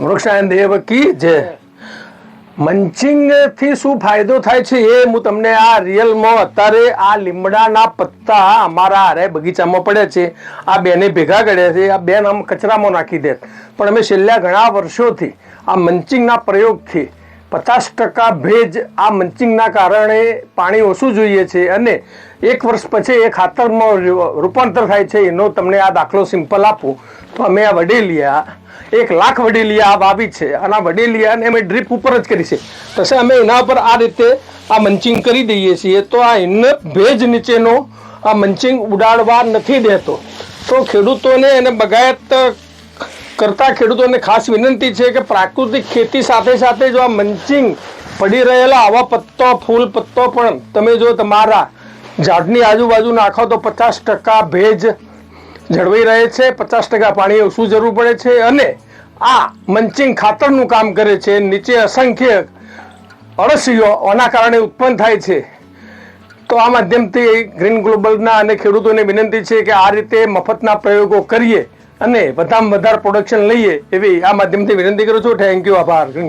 વૃક્ષાયન દેવ કી જય. મંચિંગ થી શું ફાયદો થાય છે એ હું તમને આ રિયલમાં અત્યારે આ લીમડાના પત્તા અમારા હારે બગીચામાં પડ્યા છે. આ બેને ભેગા કર્યા છે. આ બેન આમ કચરામાં નાખી દે, પણ અમે છેલ્લા ઘણા વર્ષોથી આ મંચિંગના પ્રયોગથી 50% ભેજ આ મંચિંગના કારણે પાણી ઓછું જોઈએ છે અને 1 વર્ષ પછી એ ખાતરમાં રૂપાંતર થાય છે. એનો તમને આ દાખલો સિમ્પલ આપું તો અમે આ વડેલિયા 1 લાખ વડેલિયા વાવી છે અને આ વડેલિયાને અમે ડ્રીપ ઉપર જ કરી છે. પછી અમે એના પર આ રીતે આ મંચિંગ કરી દઈએ છીએ તો આ એને ભેજ નીચેનો આ મંચિંગ ઉડાડવા નથી દેતો. તો ખેડૂતોને એને બગાયત કરતા ખેડૂતોને ખાસ વિનંતી છે કે પ્રાકૃતિક ખેતી સાથે સાથે જો આ મંચિંગ પડી રહેલા આવા પત્તો ફૂલ પત્તો પણ તમે જો તમારા ઝાડની આજુબાજુ નાખો તો 50% ભેજ જળવાઈ રહે છે, 50% પાણી ઓછું જરૂર પડે છે અને આ મંચિંગ ખાતરનું કામ કરે છે. નીચે અસંખ્ય અળસીઓ આના કારણે ઉત્પન્ન થાય છે. તો આ માધ્યમથી ગ્રીન ગ્લોબલના અને ખેડૂતોને વિનંતી છે કે આ રીતે મફતના પ્રયોગો કરીએ અને વધારે પ્રોડક્શન લઈએ એવી આ માધ્યમથી વિનંતી કરું છું. થેન્ક યુ, આભાર.